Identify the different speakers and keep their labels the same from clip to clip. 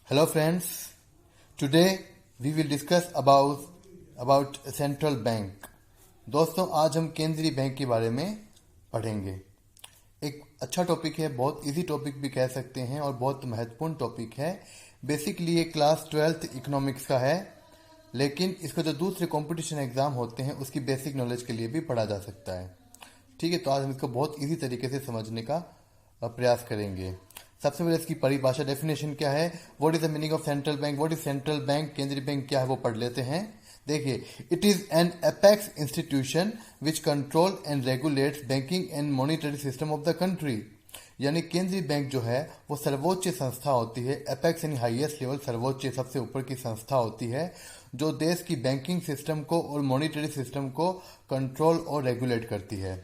Speaker 1: Hello friends, today we will discuss about central bank. दोस्तों आज हम केंद्रीय बैंक के बारे में पढ़ेंगे। एक अच्छा टॉपिक है, बहुत इजी टॉपिक भी कह सकते हैं और बहुत महत्वपूर्ण टॉपिक है। बेसिकली ये क्लास 12th इकोनॉमिक्स का है, लेकिन इसका जो दूसरे कंपटीशन एग्जाम होते हैं उसकी बेसिक नॉलेज के लिए भी पढ़ा जा सकता है। ठीक है, तो आज हम इसको बहुत इजी तरीके से समझने का प्रयास करेंगे। सबसे पहले इसकी परिभाषा, डेफिनेशन क्या है, what is the meaning of central bank, what is central bank, केंद्रीय बैंक क्या है वो पढ़ लेते हैं। देखिए, it is an apex institution which control and regulates banking and monetary system of the country. यानी केंद्रीय बैंक जो है वो सर्वोच्च संस्था होती है। एपेक्स यानी हाईएस्ट लेवल, सर्वोच्च सबसे ऊपर की संस्था होती है जो देश की बैंकिंग सिस्टम को और मॉनिटरी सिस्टम को कंट्रोल और रेगुलेट करती है।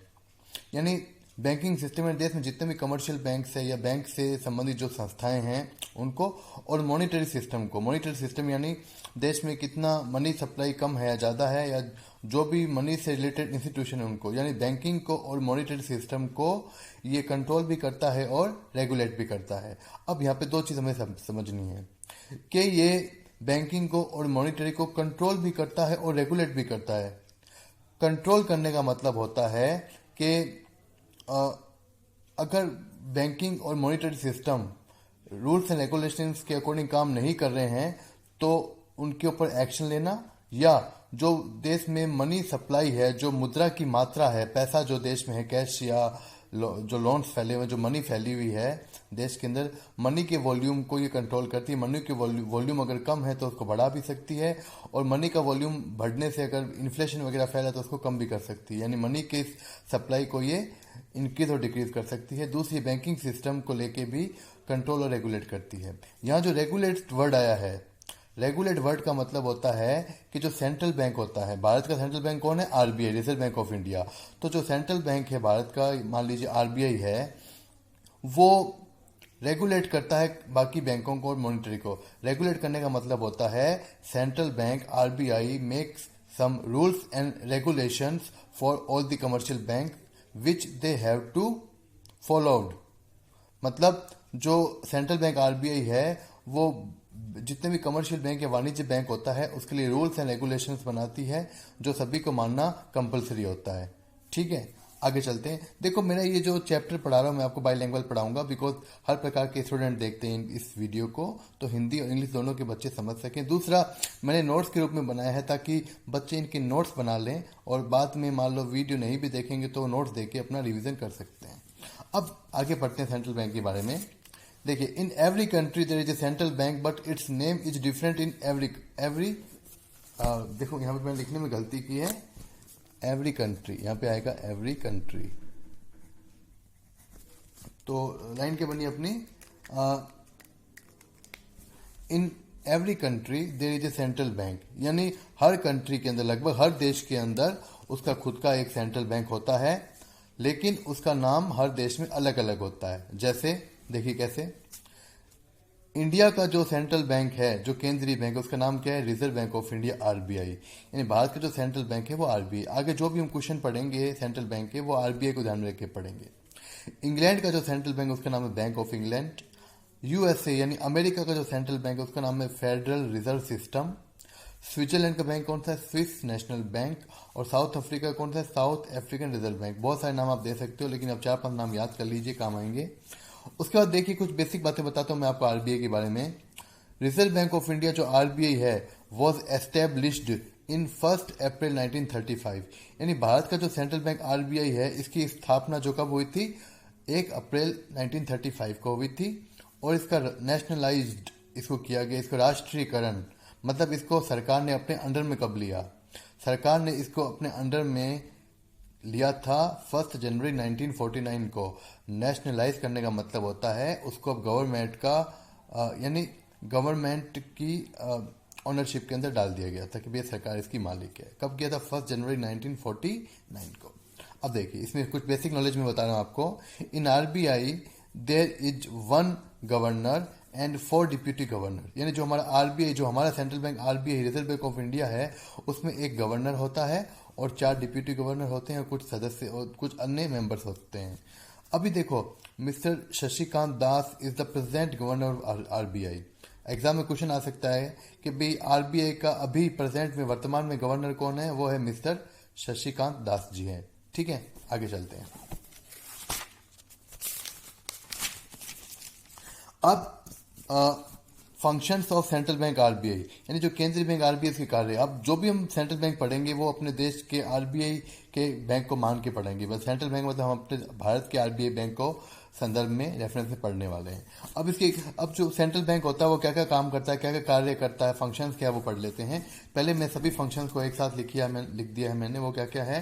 Speaker 1: यानी बैंकिंग सिस्टम में देश में जितने भी कमर्शियल बैंक है या बैंक से संबंधित जो संस्थाएं हैं उनको, और मॉनिटरी सिस्टम को। मॉनिटरी सिस्टम यानी देश में कितना मनी सप्लाई कम है या ज़्यादा है, या जो भी मनी से रिलेटेड इंस्टीट्यूशन है उनको, यानी बैंकिंग को और मॉनिटरी सिस्टम को ये कंट्रोल भी करता है और रेगुलेट भी करता है। अब यहाँ पे दो चीज़ हमें समझनी है कि ये बैंकिंग को और मॉनिटरी को कंट्रोल भी करता है और रेगुलेट भी करता है। कंट्रोल करने का मतलब होता है कि अगर बैंकिंग और monetary system rules and regulations के अकॉर्डिंग काम नहीं कर रहे हैं तो उनके ऊपर एक्शन लेना, या जो देश में मनी सप्लाई है, जो मुद्रा की मात्रा है, पैसा जो देश में है, कैश या जो लोन्स फैले हुए, जो मनी फैली हुई है देश के अंदर, मनी के वॉल्यूम को ये कंट्रोल करती है। मनी के वॉल्यूम अगर कम है तो उसको बढ़ा भी सकती है, और मनी का वॉल्यूम बढ़ने से अगर इन्फ्लेशन वगैरह फैला तो उसको कम भी कर सकती है। यानी मनी के सप्लाई को ये इंक्रीज और डिक्रीज कर सकती है। दूसरी, बैंकिंग सिस्टम को लेके भी कंट्रोल और रेगुलेट करती है। यहाँ जो रेगुलेट वर्ड आया है, रेगुलेट वर्ड का मतलब होता है कि जो सेंट्रल बैंक होता है, भारत का सेंट्रल बैंक कौन है? RBI, reserve bank of India. तो जो सेंट्रल बैंक है भारत का, मान लीजिए आरबीआई है, वो रेगुलेट करता है बाकी बैंकों को और मॉनिटरी को। रेगुलेट करने का मतलब होता है central bank RBI makes some rules and regulations for all the commercial bank which they have to followed. मतलब जो सेंट्रल बैंक आरबीआई है वो जितने भी कमर्शियल बैंक या वाणिज्य बैंक होता है उसके लिए रूल्स एंड रेगुलेशंस बनाती है जो सभी को मानना कंपलसरी होता है। ठीक है, आगे चलते हैं। देखो, मेरा ये जो चैप्टर पढ़ा रहा हूँ मैं आपको बाईलिंगुअल पढ़ाऊंगा, बिकॉज हर प्रकार के स्टूडेंट देखते हैं इस वीडियो को, तो हिंदी और इंग्लिश दोनों के बच्चे समझ सकें। दूसरा, मैंने नोट्स के रूप में बनाया है ताकि बच्चे इनके नोट्स बना लें और बाद में मान लो वीडियो नहीं भी देखेंगे तो नोट्स देके अपना रिविजन कर सकते हैं। अब आगे पढ़ते हैं सेंट्रल बैंक के बारे में। देखिए, in every country there is a central bank but its name is different in every देखो यहाँ पे मैंने लिखने में गलती की है, एवरी कंट्री, यहाँ पे आएगा एवरी कंट्री, तो लाइन क्या बनी अपनी, in every country there is a central bank. यानी हर कंट्री के अंदर, लगभग हर देश के अंदर उसका खुद का एक सेंट्रल बैंक होता है, लेकिन उसका नाम हर देश में अलग अलग होता है। जैसे देखिए कैसे, इंडिया का जो सेंट्रल बैंक है, जो केंद्रीय बैंक है, उसका नाम क्या है? Reserve bank of India, RBI. यानी भारत का जो सेंट्रल बैंक है वो आरबीआई। आगे जो भी हम क्वेश्चन पढ़ेंगे सेंट्रल बैंक के, वो आरबीआई को ध्यान में रख के पढ़ेंगे। इंग्लैंड का जो सेंट्रल बैंक उसका नाम है बैंक ऑफ इंग्लैंड। यूएसए यानी अमेरिका का जो सेंट्रल बैंक है उसका नाम है फेडरल रिजर्व सिस्टम। स्विट्जरलैंड का बैंक कौन सा है? Swiss national bank. और साउथ अफ्रीका कौन सा है? South African reserve bank. बहुत सारे नाम आप दे सकते हो, लेकिन अब 4-5 नाम याद कर लीजिए, काम आएंगे। उसके बाद देखिए कुछ बेसिक बातें बताता हूं मैं आपको आरबीआई के बारे में। रिजर्व बैंक ऑफ इंडिया जो आरबीआई है वॉज एस्टेब्लिश्ड इन 1 अप्रैल 1935। यानी भारत का जो सेंट्रल बैंक आरबीआई है इसकी स्थापना जो कब हुई थी? 1 अप्रैल 1935 को हुई थी। और इसका नेशनलाइज्ड इसको किया गया, इसको राष्ट्रीयकरण, मतलब इसको सरकार ने अपने अंडर में कब लिया? सरकार ने इसको अपने अंडर में लिया था 1 जनवरी 1949 को। नेशनलाइज करने का मतलब होता है उसको अब गवर्नमेंट का यानी गवर्नमेंट की ओनरशिप के अंदर डाल दिया गया था कि भैया सरकार इसकी मालिक है। कब किया था? 1 जनवरी 1949 को। अब देखिए, इसमें कुछ बेसिक नॉलेज में बता रहा हूँ आपको। In RBI there is 1 governor and 4 deputy governor. यानी जो हमारा आरबीआई, जो हमारा central bank RBI reserve bank of India है, उसमें एक गवर्नर होता है और 4 डिप्यूटी गवर्नर होते हैं, कुछ सदस्य और कुछ अन्य मेंबर्स होते हैं। अभी देखो, mister Shashikant Das is the present governor of RBI. Exam में क्वेश्चन आ सकता है कि भाई आरबीआई का अभी प्रेजेंट में वर्तमान में गवर्नर कौन है, वो है मिस्टर शशिकांत दास जी हैं। ठीक है, आगे चलते हैं। अब functions of central bank RBI, यानी जो केंद्रीय बैंक आरबीआई के कार्य। अब जो भी हम सेंट्रल बैंक पढ़ेंगे वो अपने देश के आरबीआई के बैंक को मान के पढ़ेंगे। बस सेंट्रल बैंक मतलब हम अपने भारत के आरबीआई बैंक को संदर्भ में रेफरेंस में पढ़ने वाले हैं। अब जो सेंट्रल बैंक होता है वो क्या क्या काम करता है, क्या क्या कार्य करता है, फंक्शंस क्या, वो पढ़ लेते हैं। पहले मैं सभी फंक्शंस को एक साथ लिख दिया है मैंने। वो क्या क्या है?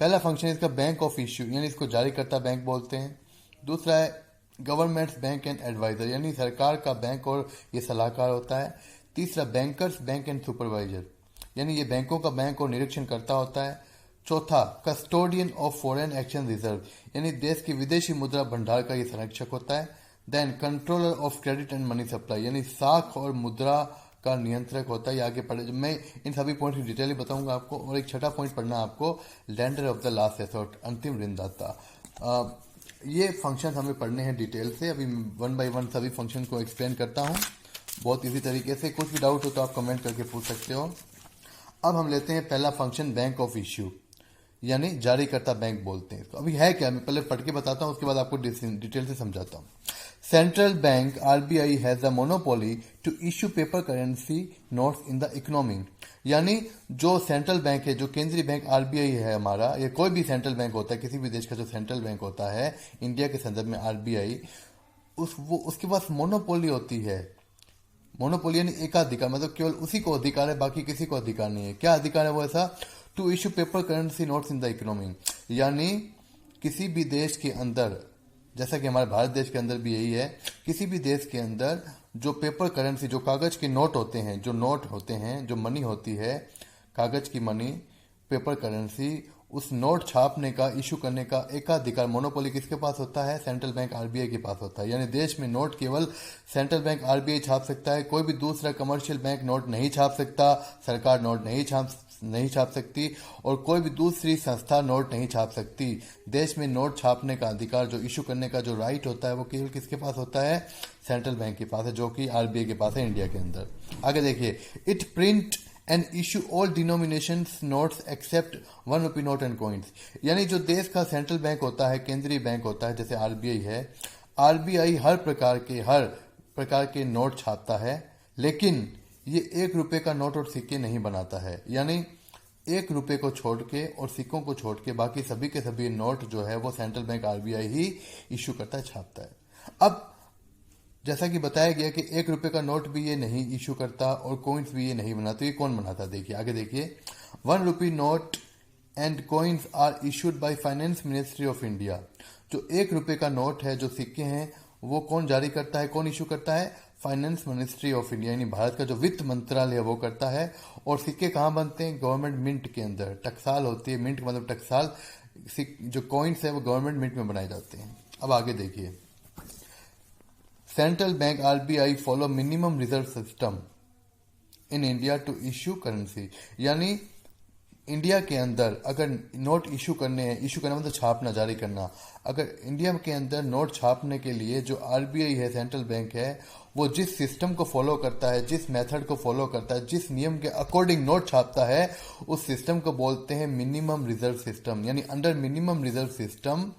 Speaker 1: पहला फंक्शन इसका बैंक ऑफ इश्यू, यानी इसको जारी करता बैंक बोलते हैं। दूसरा है गवर्नमेंट्स बैंक एंड एडवाइजर, यानी सरकार का बैंक और ये सलाहकार होता है। तीसरा बैंकर्स बैंक एंड सुपरवाइजर, यानी ये बैंकों का बैंक और निरीक्षण करता होता है। चौथा custodian of foreign exchange reserve, यानी देश की विदेशी मुद्रा भंडार का ये संरक्षक होता है। Then controller of credit and money supply, यानी साख और मुद्रा का नियंत्रक होता है। ये आगे पढ़े, मैं इन सभी पॉइंट की डिटेल बताऊंगा आपको। और एक छठा पॉइंट पढ़ना आपको, lender of the last resort, अंतिम ऋणदाता। ये फंक्शन हमें पढ़ने हैं डिटेल से। अभी वन बाय वन सभी फंक्शन को एक्सप्लेन करता हूँ बहुत इजी तरीके से। कुछ भी डाउट हो तो आप कमेंट करके पूछ सकते हो। अब हम लेते हैं पहला फंक्शन, बैंक ऑफ इश्यू, यानी जारी करता बैंक बोलते हैं। तो अभी है क्या, मैं पहले पढ़ के बताता हूँ, उसके बाद आपको डिटेल से समझाता हूँ। Central bank RBI has a monopoly to issue paper currency notes in the economy, यानी जो सेंट्रल बैंक है, जो केंद्रीय बैंक आरबीआई है हमारा, या कोई भी सेंट्रल बैंक होता है, किसी भी देश का जो सेंट्रल बैंक होता है, इंडिया के संदर्भ में आरबीआई, उसके पास मोनोपोली होती है। मोनोपोली यानी एकाधिकार, मतलब केवल उसी को अधिकार है, बाकी किसी को अधिकार नहीं है। क्या अधिकार है वो ऐसा? To issue paper currency notes in the economy, यानी किसी भी देश के अंदर, जैसा कि हमारे भारत देश के अंदर भी यही है, किसी भी देश के अंदर जो पेपर करेंसी, जो कागज के नोट होते हैं, जो नोट होते हैं, जो मनी होती है, कागज की मनी, पेपर करेंसी, उस नोट छापने का, इशू करने का एकाधिकार, मोनोपोली किसके पास होता है? सेंट्रल बैंक आरबीआई के पास होता है। यानी देश में नोट केवल सेंट्रल बैंक आरबीआई छाप सकता है, कोई भी दूसरा कमर्शियल बैंक नोट नहीं छाप सकता, सरकार नोट नहीं छाप सकती, और कोई भी दूसरी संस्था नोट नहीं छाप सकती। देश में नोट छापने का अधिकार, जो इशू करने का जो राइट होता है, वो केवल किसके पास होता है? सेंट्रल बैंक के पास है, जो कि आरबीआई के पास है इंडिया के अंदर। आगे देखिए, it print and issue all denominations notes except 1 rupee note and coins, यानी जो देश का सेंट्रल बैंक होता है, केंद्रीय बैंक होता है, जैसे आरबीआई है, आरबीआई हर प्रकार के नोट छापता है, लेकिन ये 1 रुपए का नोट और सिक्के नहीं बनाता है। यानी 1 रुपए को छोड़ के और सिक्कों को छोड़ के बाकी सभी के सभी नोट जो है वो सेंट्रल बैंक आरबीआई ही इशू करता है, छापता है। अब जैसा कि बताया गया कि 1 रुपए का नोट भी ये नहीं इशू करता और कॉइन्स भी ये नहीं बनाता, तो ये कौन बनाता? देखिए आगे देखिए, 1 rupee note and coins are issued by finance ministry of India. जो 1 रुपए का नोट है, जो सिक्के हैं, वो कौन जारी करता है, कौन इशू करता है? फाइनेंस मिनिस्ट्री ऑफ इंडिया, यानी भारत का जो वित्त मंत्रालय है वो करता है। और सिक्के कहाँ बनते हैं? गवर्नमेंट मिंट के अंदर, टकसाल होती है, मिंट मतलब टकसाल, जो कॉइन्स है वो गवर्नमेंट मिंट में बनाए जाते हैं। अब आगे देखिए, central bank RBI follow minimum reserve system in India to issue currency, यानी इंडिया के अंदर अगर नोट इशू करना मतलब छापना, जारी करना, अगर इंडिया के अंदर नोट छापने के लिए जो आरबीआई है, सेंट्रल बैंक है, वो जिस सिस्टम को फॉलो करता है, जिस मेथड को फॉलो करता है, जिस नियम के अकॉर्डिंग नोट छापता है, उस सिस्टम को बोलते हैं मिनिमम रिजर्व सिस्टम। यानी under minimum reserve system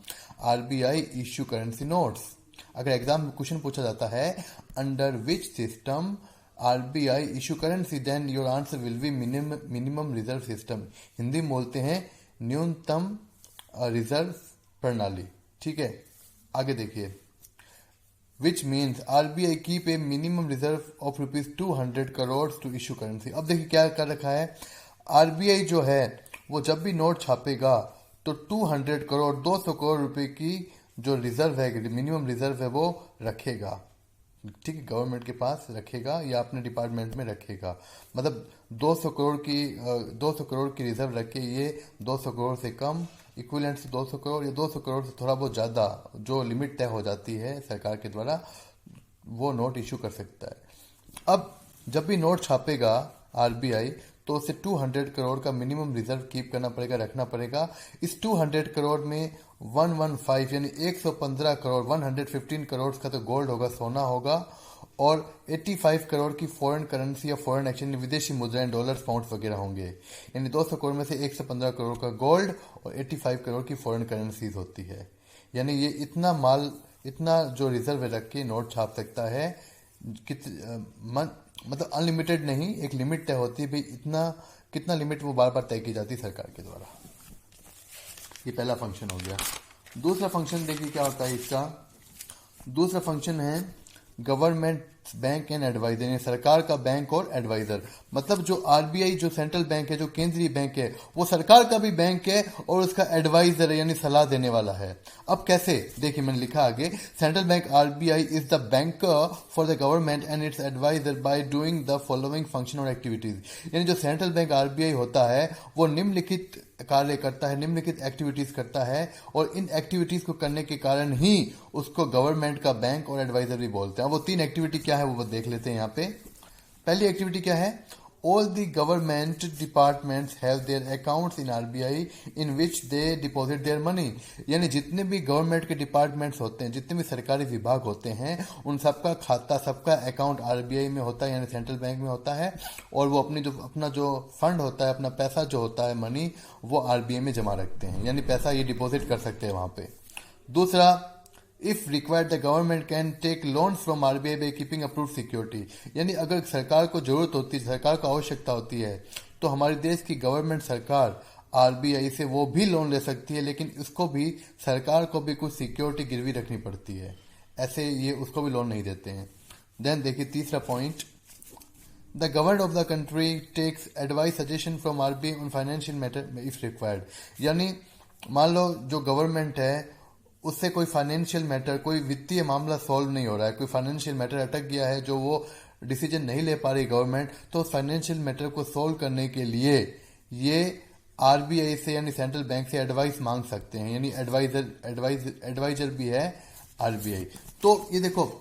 Speaker 1: RBI issue currency notes. अगर एग्जाम में क्वेश्चन पूछा जाता है under which system RBI issue currency, then your answer will be minimum reserve system. Hindi में बोलते हैं न्यूनतम रिजर्व प्रणाली। ठीक है, आगे देखिए, which means RBI keep a minimum reserve of ₹200 crore to issue currency. अब देखिए क्या कर रखा है, आरबीआई जो है वो जब भी नोट छापेगा तो 200 करोड़ 200 करोड़ रुपए की जो रिजर्व है, मिनिमम रिजर्व है, वो रखेगा। ठीक है, गवर्नमेंट के पास रखेगा या अपने डिपार्टमेंट में रखेगा। मतलब 200 करोड़ की रिजर्व रखे, ये 200 करोड़ से कम, इक्विवेलेंट से 200 करोड़ या 200 करोड़ से थोड़ा बहुत ज़्यादा, जो लिमिट तय हो जाती है सरकार के द्वारा, वो नोट इशू कर सकता है। अब जब भी नोट छापेगा आरबीआई तो उसे 200 करोड़ का मिनिमम रिजर्व कीप करना पड़ेगा, रखना पड़ेगा। इस 200 करोड़ में 115 यानी 115 करोड़ 115 करोड़ का तो गोल्ड होगा, सोना होगा, और 85 करोड़ की फॉरेन करेंसी या फॉरेन एक्सचेंज विदेशी मुद्राएं, डॉलर्स, पाउंड वगैरह होंगे। यानी 200 करोड़ में से 115 करोड़ का गोल्ड और 85 करोड़ की फॉरेन करेंसीज होती है। यानी ये इतना माल, इतना जो रिजर्व रख के नोट छाप सकता है, मतलब अनलिमिटेड नहीं, एक लिमिट तय होती है भाई, इतना कितना लिमिट वो बार बार तय की जाती है सरकार के द्वारा। ये पहला फंक्शन हो गया। दूसरा फंक्शन देखिए क्या होता है इसका। दूसरा फंक्शन है गवर्नमेंट बैंक एंड एडवाइजर, यानी सरकार का बैंक और एडवाइजर। मतलब जो आरबीआई जो सेंट्रल बैंक है, जो केंद्रीय बैंक है, वो सरकार का भी बैंक है और उसका एडवाइजर है, यानी सलाह देने वाला है। अब कैसे, देखिए मैंने लिखा आगे, central bank RBI is the banker for the government and its advisor by doing the following function और एक्टिविटीज। यानी जो सेंट्रल बैंक आरबीआई होता है वो निम्नलिखित कार्य करता है, निम्नलिखित एक्टिविटीज करता है, और इन एक्टिविटीज को करने के कारण ही उसको गवर्नमेंट का बैंक और एडवाइजर भी बोलते हैं। वो 3 एक्टिविटी क्या है वो देख लेते हैं यहाँ पे। पहली एक्टिविटी क्या है, all the government departments have their accounts in RBI in which they deposit their money. यानी जितने भी गवर्नमेंट के डिपार्टमेंट्स होते हैं, जितने भी सरकारी विभाग होते हैं, उन सबका खाता, सबका अकाउंट आरबीआई में होता है, यानी सेंट्रल बैंक में होता है, और वो अपना जो फंड होता है, अपना पैसा जो होता है, मनी, वो आरबीआई में जमा रखते हैं, यानी पैसा ये डिपॉजिट कर सकते हैं वहां पे। दूसरा, if required the government can take loan from RBI by keeping approved security. यानी अगर सरकार को जरूरत होती है, सरकार को आवश्यकता होती है, तो हमारे देश की गवर्नमेंट सरकार आरबीआई से वो भी लोन ले सकती है, लेकिन उसको भी, सरकार को भी कुछ सिक्योरिटी गिरवी रखनी पड़ती है, ऐसे ये उसको भी लोन नहीं देते हैं। देन देखिए तीसरा point, the government of the country takes advice suggestion from RBI on financial matter if required. यानी मान लो जो गवर्नमेंट है उससे कोई फाइनेंशियल मैटर, कोई वित्तीय मामला सॉल्व नहीं हो रहा है, कोई फाइनेंशियल मैटर अटक गया है, जो वो डिसीजन नहीं ले पा रही गवर्नमेंट, तो उस फाइनेंशियल मैटर को सॉल्व करने के लिए ये आरबीआई से, यानी सेंट्रल बैंक से एडवाइस मांग सकते हैं, यानी एडवाइजर भी है आरबीआई। तो ये देखो,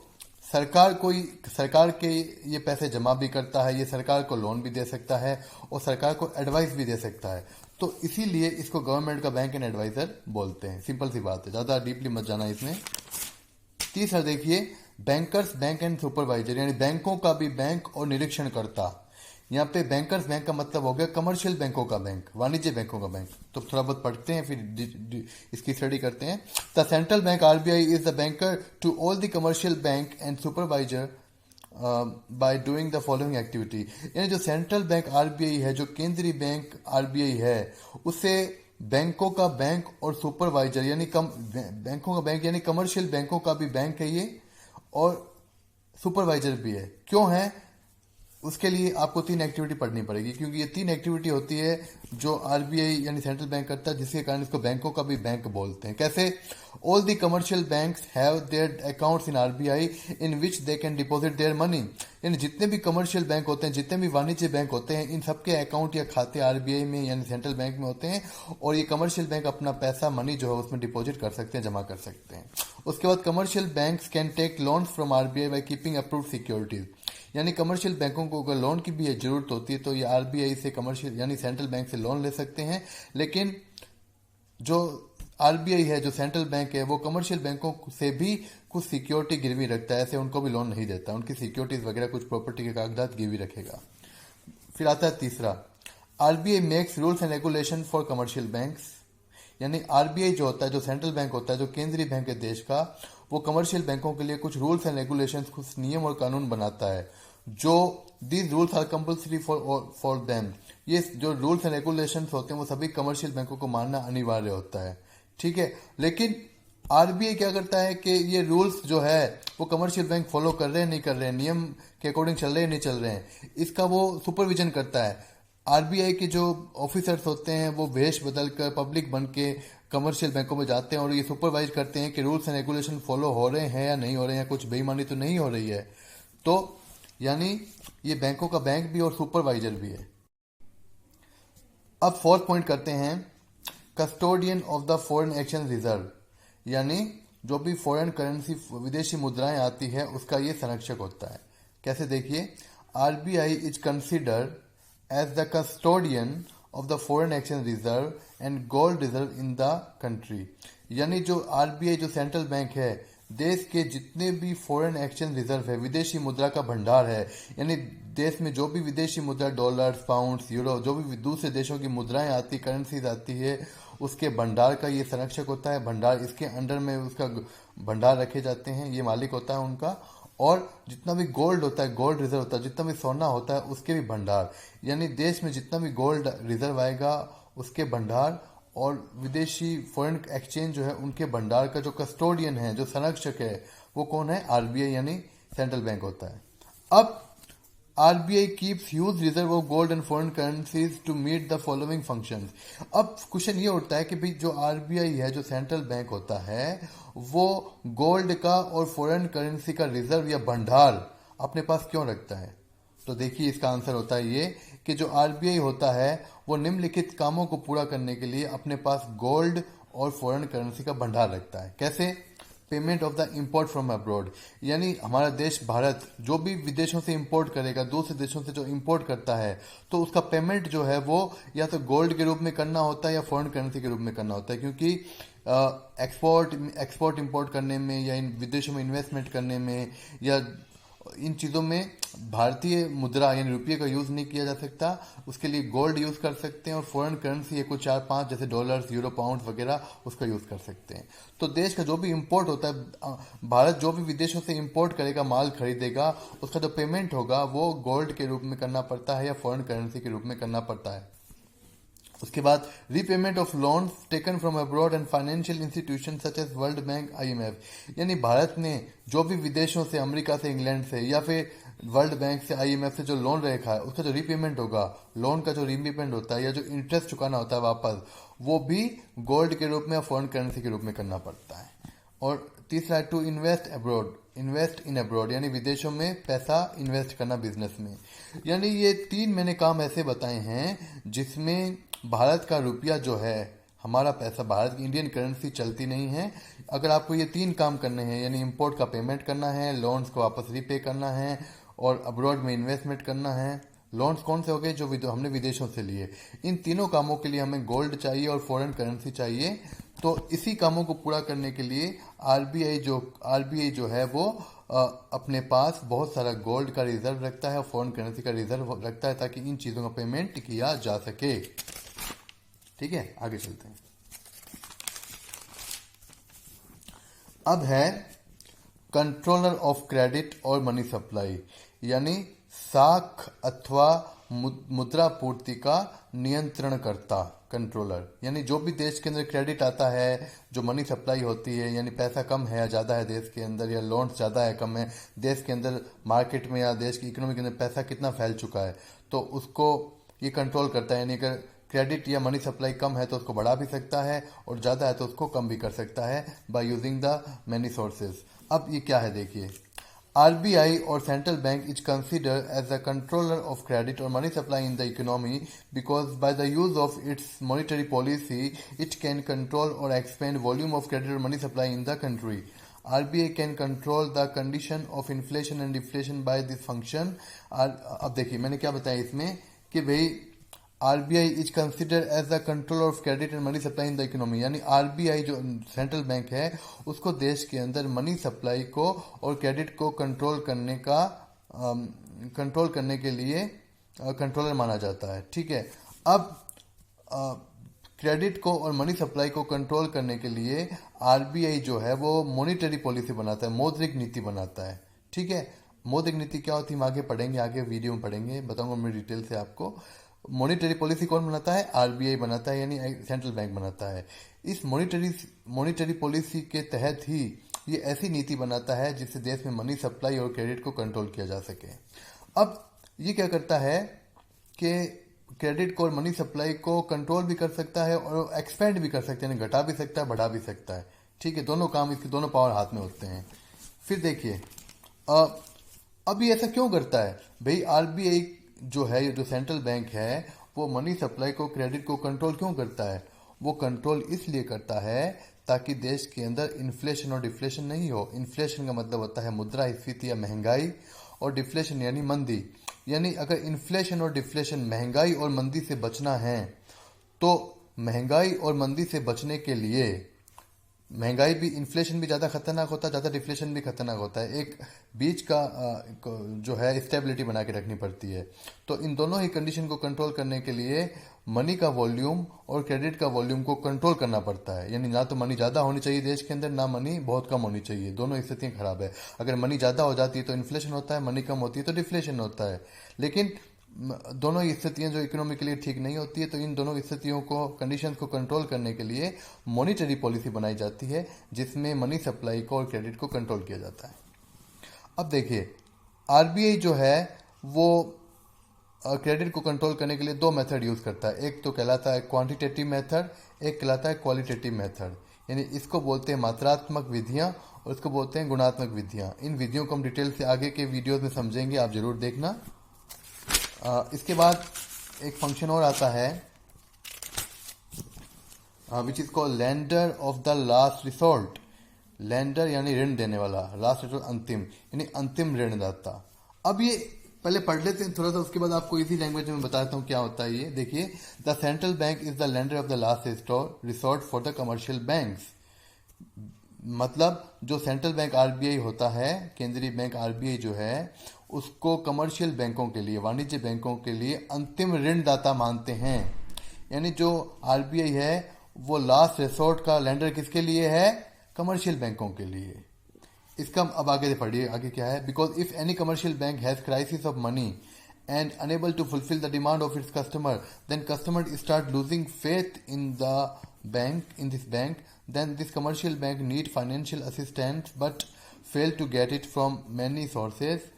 Speaker 1: सरकार के ये पैसे जमा भी करता है, ये सरकार को लोन भी दे सकता है और सरकार को एडवाइस भी दे सकता है, तो इसीलिए इसको गवर्नमेंट का बैंक एंड एडवाइजर बोलते हैं। सिंपल सी बात है, ज्यादा डीपली मत जाना इसमें। तीसरा देखिए, बैंकर्स बैंक एंड सुपरवाइजर, यानी बैंकों का भी बैंक और निरीक्षण करता। यहाँ पे बैंकर्स बैंक का मतलब हो गया कमर्शियल बैंकों का बैंक, वाणिज्य बैंकों का बैंक। तो थोड़ा बहुत पढ़ते हैं फिर इसकी स्टडी करते हैं। The central bank RBI is the banker to all the commercial bank and supervisor by doing the following activity. यानी जो सेंट्रल बैंक आरबीआई है, जो केंद्रीय बैंक आरबीआई है, उससे बैंकों का बैंक और सुपरवाइजर, यानी बैंकों का बैंक यानी कमर्शियल बैंकों का भी बैंक है ये, और सुपरवाइजर भी है। क्यों है, उसके लिए आपको 3 एक्टिविटी पढ़नी पड़ेगी, क्योंकि ये 3 एक्टिविटी होती है जो आरबीआई यानी सेंट्रल बैंक करता है, जिसके कारण इसको बैंकों का भी बैंक बोलते हैं। कैसे, all the commercial banks have their accounts in RBI in which they can deposit their money. यानी जितने भी कमर्शियल बैंक होते हैं, जितने भी वाणिज्य बैंक होते हैं, इन सबके अकाउंट या खाते आरबीआई में यानी सेंट्रल बैंक में होते हैं, और ये कमर्शियल बैंक अपना पैसा, मनी जो है उसमें डिपॉजिट कर सकते हैं, जमा कर सकते हैं। उसके बाद commercial banks can take loan from RBI by keeping approved securities. यानी कमर्शियल बैंकों को अगर लोन की भी जरूरत होती है तो ये आरबीआई से, कमर्शियल यानी सेंट्रल बैंक से लोन ले सकते हैं, लेकिन जो आरबीआई है, जो सेंट्रल बैंक है, वो कमर्शियल बैंकों से भी कुछ सिक्योरिटी गिरवी रखता है, ऐसे उनको भी लोन नहीं देता, उनकी सिक्योरिटीज वगैरह कुछ प्रॉपर्टी के कागजात गिरवी रखेगा। फिर आता है तीसरा, RBI makes rules and regulation for commercial banks. यानी आरबीआई जो होता है, जो सेंट्रल बैंक होता है, जो केंद्रीय बैंक है देश का, वो कमर्शियल बैंकों के लिए कुछ रूल्स एंड रेगुलेशंस, कुछ नियम और कानून बनाता है, जो these rules are compulsory for them. ये जो रूल्स एंड रेगुलेशंस होते हैं वो सभी कमर्शियल बैंकों को मानना अनिवार्य होता है, ठीक है। लेकिन आरबीआई क्या करता है कि ये रूल्स जो है वो कमर्शियल बैंक फॉलो कर रहे हैं नहीं कर रहे हैं, नियम के अकॉर्डिंग चल रहे हैं नहीं चल रहे हैं, इसका वो सुपरविजन करता है। आरबीआई के जो ऑफिसर्स होते हैं वो वेश बदलकर पब्लिक बन के कमर्शियल बैंकों में जाते हैं और ये सुपरवाइज करते हैं कि रूल्स एंड रेगुलेशन फॉलो हो रहे हैं या नहीं हो रहे हैं, कुछ बेईमानी तो नहीं हो रही है। तो यानी ये बैंकों का बैंक भी और सुपरवाइजर भी है। अब 4th पॉइंट करते हैं, custodian of the foreign exchange reserve. यानी जो भी फॉरेन करेंसी, विदेशी मुद्राएं आती है, उसका ये संरक्षक होता है। कैसे, देखिए, RBI is considered as the custodian of the foreign exchange reserve and gold reserve in the country. यानी जो आरबीआई जो सेंट्रल बैंक है, देश के जितने भी फॉरेन एक्सचेंज रिजर्व है, विदेशी मुद्रा का भंडार है, यानी देश में जो भी विदेशी मुद्रा डॉलर्स, पाउंड्स, यूरो, जो भी दूसरे देशों की मुद्राएं आती, करेंसीज आती है, उसके भंडार का ये संरक्षक होता है। भंडार इसके अंडर में उसका भंडार रखे जाते हैं, ये मालिक होता है उनका। और जितना भी गोल्ड होता है, गोल्ड रिजर्व होता है, जितना भी सोना होता है, उसके भी भंडार, यानी देश में जितना भी गोल्ड रिजर्व आएगा उसके भंडार, और विदेशी फॉरेन एक्सचेंज जो है उनके भंडार का जो कस्टोडियन है, जो संरक्षक है, वो कौन है? आरबीआई यानी सेंट्रल बैंक होता है। अब RBI keeps huge reserve of gold and foreign currencies to meet the following functions. अब क्वेश्चन ये उठता है कि भाई जो आरबीआई है, जो सेंट्रल बैंक होता है, वो गोल्ड का और फॉरेन करेंसी का रिजर्व या भंडार अपने पास क्यों रखता है? तो देखिए इसका आंसर होता है ये कि जो आरबीआई होता है वो निम्नलिखित कामों को पूरा करने के लिए अपने पास गोल्ड और फॉरेन करेंसी का भंडार रखता है। कैसे? Payment of the import from abroad, यानी हमारा देश भारत जो भी विदेशों से इंपोर्ट करेगा, दूसरे देशों से जो इंपोर्ट करता है, तो उसका पेमेंट जो है वो या तो गोल्ड के रूप में करना होता है या फॉरेन करेंसी के रूप में करना होता है। क्योंकि एक्सपोर्ट इंपोर्ट करने में या इन विदेशों में इन्वेस्टमेंट करने में या इन चीज़ों में भारतीय मुद्रा यानी रुपये का यूज़ नहीं किया जा सकता। उसके लिए गोल्ड यूज़ कर सकते हैं और फॉरेन करेंसी है कुछ 4-5 जैसे डॉलर्स, यूरो, पाउंड वगैरह, उसका यूज़ कर सकते हैं। तो देश का जो भी इंपोर्ट होता है, भारत जो भी विदेशों से इंपोर्ट करेगा, माल खरीदेगा, उसका जो पेमेंट होगा वो गोल्ड के रूप में करना पड़ता है या फॉरेन करेंसी के रूप में करना पड़ता है। उसके बाद repayment of loan taken from abroad and financial institution such as World Bank, IMF, यानी भारत ने जो भी विदेशों से, अमेरिका से, इंग्लैंड से या फिर वर्ल्ड बैंक से, आईएमएफ से जो लोन रखा है, उसका जो रीपेमेंट होगा, लोन का जो रीपेमेंट होता है या जो इंटरेस्ट चुकाना होता है वापस, वो भी गोल्ड के रूप में या फॉरेन करेंसी के रूप में करना पड़ता है। और तीसरा है to invest abroad, invest in abroad, यानी विदेशों में पैसा इन्वेस्ट करना बिजनेस में। यानी ये 3 मैंने काम ऐसे बताए हैं जिसमें भारत का रुपया जो है, हमारा पैसा, भारत की इंडियन करेंसी चलती नहीं है। अगर आपको ये 3 काम करने हैं, यानी इंपोर्ट का पेमेंट करना है, लोन्स को वापस रीपे करना है और अब्रॉड में इन्वेस्टमेंट करना है। लोन्स कौन से हो गए? जो हमने विदेशों से लिए। इन तीनों कामों के लिए हमें गोल्ड चाहिए और फॉरेन करेंसी चाहिए। तो इसी कामों को पूरा करने के लिए आरबीआई जो है वो अपने पास बहुत सारा गोल्ड का रिजर्व रखता है और फॉरेन करेंसी का रिजर्व रखता है, ताकि इन चीज़ों का पेमेंट किया जा सके। ठीक है, आगे चलते हैं। अब है कंट्रोलर ऑफ क्रेडिट और मनी सप्लाई, यानी साख अथवा मुद्रा पूर्ति का नियंत्रणकर्ता, कंट्रोलर। यानी जो भी देश के अंदर क्रेडिट आता है, जो मनी सप्लाई होती है, यानी पैसा कम है या ज़्यादा है देश के अंदर, या लोन्स ज़्यादा है कम है देश के अंदर, मार्केट में या देश की इकोनॉमी के अंदर पैसा कितना फैल चुका है, तो उसको ये कंट्रोल करता है। यानी अगर क्रेडिट या मनी सप्लाई कम है तो उसको बढ़ा भी सकता है और ज़्यादा है तो उसको कम भी कर सकता है by using the many sources. अब ये क्या है देखिए, आरबीआई और central bank is consider as the controller of credit और money supply in the economy because by the use of its monetary policy it can control और expand volume of credit और money supply in the country. RBI can control the condition of inflation and deflation by this function. अब देखिए मैंने क्या बताया इसमें कि भाई RBI is consider as the controller of credit and money supply in the economy, यानी RBI जो सेंट्रल बैंक है उसको देश के अंदर मनी सप्लाई को और क्रेडिट को कंट्रोल करने के लिए कंट्रोलर माना जाता है। ठीक है, अब क्रेडिट को और मनी सप्लाई को कंट्रोल करने के लिए आरबीआई जो है वो मॉनिटरी पॉलिसी बनाता है, मौद्रिक नीति बनाता है। ठीक है, मौद्रिक नीति क्या होती है हम आगे पढ़ेंगे, आगे वीडियो में पढ़ेंगे, बताऊंगा मैं डिटेल से आपको। मॉनिटरी पॉलिसी कौन बनाता है? आरबीआई बनाता है, यानी सेंट्रल बैंक बनाता है। इस मॉनिटरी पॉलिसी के तहत ही ये ऐसी नीति बनाता है जिससे देश में मनी सप्लाई और क्रेडिट को कंट्रोल किया जा सके। अब ये क्या करता है कि क्रेडिट को और मनी सप्लाई को कंट्रोल भी कर सकता है और एक्सपेंड भी कर सकता है, यानी घटा भी सकता है, बढ़ा भी सकता है। ठीक है, दोनों काम इसके दोनों पावर हाथ में होते हैं। फिर देखिए अब ये ऐसा क्यों करता है? भाई आरबीआई जो है, ये जो सेंट्रल बैंक है, वो मनी सप्लाई को, क्रेडिट को कंट्रोल क्यों करता है? वो कंट्रोल इसलिए करता है ताकि देश के अंदर इन्फ्लेशन और डिफ्लेशन नहीं हो। इन्फ्लेशन का मतलब होता है मुद्रास्फीति या महंगाई, और डिफ्लेशन यानी मंदी। यानी अगर इन्फ्लेशन और डिफ्लेशन, महंगाई और मंदी से बचना है तो महंगाई और मंदी से बचने के लिए, महंगाई भी, इन्फ्लेशन भी ज़्यादा खतरनाक होता है, ज़्यादा डिफ्लेशन भी खतरनाक होता है, एक बीच का जो है स्टेबिलिटी बना के रखनी पड़ती है। तो इन दोनों ही कंडीशन को कंट्रोल करने के लिए मनी का वॉल्यूम और क्रेडिट का वॉल्यूम को कंट्रोल करना पड़ता है। यानी ना तो मनी ज़्यादा होनी चाहिए देश के अंदर, ना मनी बहुत कम होनी चाहिए, दोनों स्थितियाँ खराब है। अगर मनी ज़्यादा हो जाती है तो इन्फ्लेशन होता है, मनी कम होती है तो डिफ्लेशन होता है। लेकिन दोनों स्थितियां जो इकोनॉमी के लिए ठीक नहीं होती है, तो इन दोनों स्थितियों को, कंडीशंस को कंट्रोल करने के लिए मॉनिटरी पॉलिसी बनाई जाती है, जिसमें मनी सप्लाई को और क्रेडिट को कंट्रोल किया जाता है। अब देखिए, आरबीआई जो है वो क्रेडिट को कंट्रोल करने के लिए दो मेथड यूज करता है। एक तो कहलाता है क्वांटिटेटिव मेथड, एक कहलाता है क्वालिटेटिव मेथड। यानी इसको बोलते हैं मात्रात्मक विधियां और इसको बोलते हैं गुणात्मक विधियां। इन विधियों को हम डिटेल से आगे के वीडियोस में समझेंगे, आप जरूर देखना। इसके बाद एक फंक्शन और आता है which is called lender of the last resort. Lender यानी ऋण देने वाला, लास्ट रिसोर्ट अंतिम, यानी अंतिम ऋणदाता। अब ये पहले पढ़ लेते हैं थोड़ा सा, उसके बाद आपको इजी लैंग्वेज में बताता हूँ क्या होता है ये। देखिए, the central bank is the lender of the last resort for the commercial banks. मतलब जो सेंट्रल बैंक आरबीआई होता है, केंद्रीय बैंक आरबीआई जो है, उसको कमर्शियल बैंकों के लिए, वाणिज्य बैंकों के लिए अंतिम ऋणदाता मानते हैं। यानी जो आरबीआई है वो लास्ट रिसोर्ट का लेंडर किसके लिए है? कमर्शियल बैंकों के लिए। इसका अब आगे से पढ़िए, आगे क्या है। Because if any commercial bank has crisis of money and unable to fulfill the demand of its customer, then customer start losing faith in the bank, in this bank, then this commercial bank need financial assistance but fail to get it from many sources.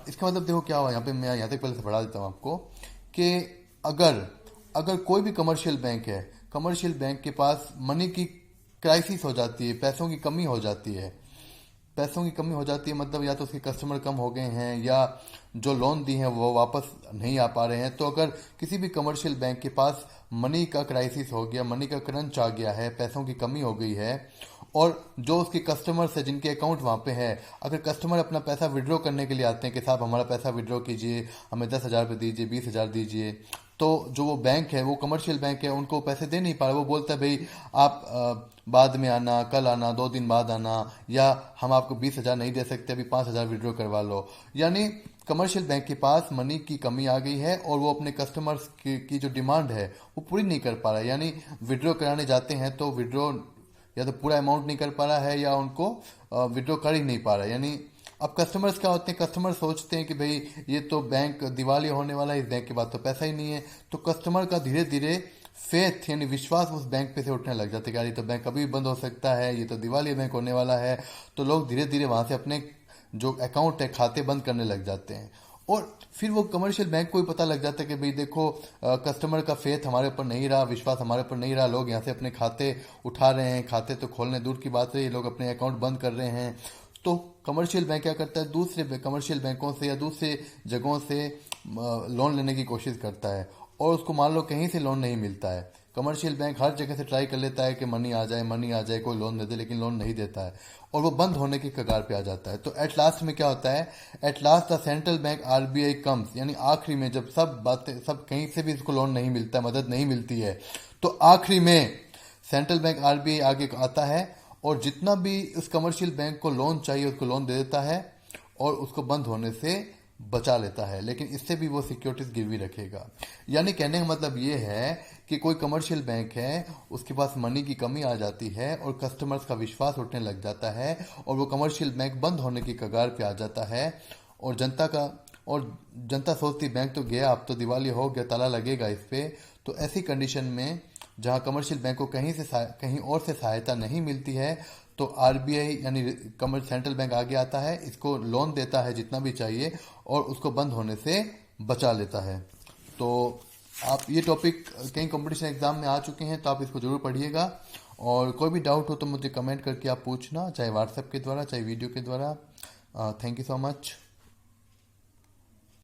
Speaker 1: इसका मतलब देखो क्या हुआ यहाँ पे, मैं यहाँ तक पहले से पढ़ा देता हूँ आपको कि अगर कोई भी कमर्शियल बैंक है, कमर्शियल बैंक के पास मनी की क्राइसिस हो जाती है, पैसों की कमी हो जाती है, पैसों की कमी हो जाती है, मतलब या तो उसके कस्टमर कम हो गए हैं या जो लोन दी हैं वो वापस नहीं आ पा रहे हैं। तो अगर किसी भी कमर्शियल बैंक के पास मनी का क्राइसिस हो गया, मनी का क्रंच आ गया है, पैसों की कमी हो गई है, और जो उसके कस्टमर्स है जिनके अकाउंट वहाँ पे है, अगर कस्टमर अपना पैसा विड्रॉ करने के लिए आते हैं कि साहब हमारा पैसा विड्रॉ कीजिए, हमें 10,000 रुपये दीजिए, 20,000 दीजिए, तो जो वो बैंक है, वो कमर्शियल बैंक है, उनको पैसे दे नहीं पा रहा। वो बोलता है भाई आप बाद में आना, कल आना, 2 दिन बाद आना, या हम आपको 20,000 नहीं दे सकते, अभी 5,000 विड्रॉ करवा लो। यानी कमर्शियल बैंक के पास मनी की कमी आ गई है और वो अपने कस्टमर्स की जो डिमांड है वो पूरी नहीं कर पा रहा है। यानी विड्रॉ कराने जाते हैं तो विड्रॉ या तो पूरा अमाउंट नहीं कर पा रहा है या उनको विड्रॉ कर ही नहीं पा रहा है। यानी अब कस्टमर्स क्या होते हैं, कस्टमर सोचते हैं कि भाई ये तो बैंक दिवालिया होने वाला है, इस बैंक के बाद तो पैसा ही नहीं है। तो कस्टमर का धीरे धीरे फेथ यानी विश्वास उस बैंक पे से उठने लग जाते हैं कि ये तो बैंक कभी भी बंद हो सकता है, ये तो दिवालिया बैंक होने वाला है। तो लोग धीरे धीरे वहां से अपने जो अकाउंट है, खाते बंद करने लग जाते हैं। और फिर वो कमर्शियल बैंक को भी पता लग जाता है कि भाई देखो कस्टमर का फेथ हमारे ऊपर नहीं रहा, विश्वास हमारे ऊपर नहीं रहा, लोग यहाँ से अपने खाते उठा रहे हैं, खाते तो खोलने दूर की बात है, ये लोग अपने अकाउंट बंद कर रहे हैं। तो कमर्शियल बैंक क्या करता है, दूसरे कमर्शियल बैंकों से या दूसरे जगहों से लोन लेने की कोशिश करता है, और उसको मान लो कहीं से लोन नहीं मिलता है। कमर्शियल बैंक हर जगह से ट्राई कर लेता है कि मनी आ जाए, कोई लोन दे दे, लेकिन लोन नहीं देता है और वो बंद होने की कगार पे आ जाता है। तो एट लास्ट में क्या होता है, at last the central bank RBI comes, यानी आखिरी में जब सब कहीं से भी इसको लोन नहीं मिलता, मदद नहीं मिलती है, तो आखिरी में सेंट्रल बैंक आरबीआई आगे आता है और जितना भी उस कमर्शियल बैंक को लोन चाहिए उसको लोन दे देता है और उसको बंद होने से बचा लेता है। लेकिन इससे भी वो सिक्योरिटीज गिरवी रखेगा। यानी कहने का मतलब ये है कि कोई कमर्शियल बैंक है, उसके पास मनी की कमी आ जाती है और कस्टमर्स का विश्वास उठने लग जाता है और वो कमर्शियल बैंक बंद होने की कगार पे आ जाता है और जनता सोचती बैंक तो गया, अब तो दिवाली हो गया, ताला लगेगा इस पे। तो ऐसी कंडीशन में जहां कमर्शियल बैंक को कहीं और से सहायता नहीं मिलती है, तो आरबीआई यानी सेंट्रल बैंक आगे आता है, इसको लोन देता है जितना भी चाहिए और उसको बंद होने से बचा लेता है। तो आप ये टॉपिक कई कंपटीशन एग्जाम में आ चुके हैं, तो आप इसको जरूर पढ़िएगा और कोई भी डाउट हो तो मुझे कमेंट करके आप पूछना, चाहे व्हाट्सएप के द्वारा, चाहे वीडियो के द्वारा। Thank you so much.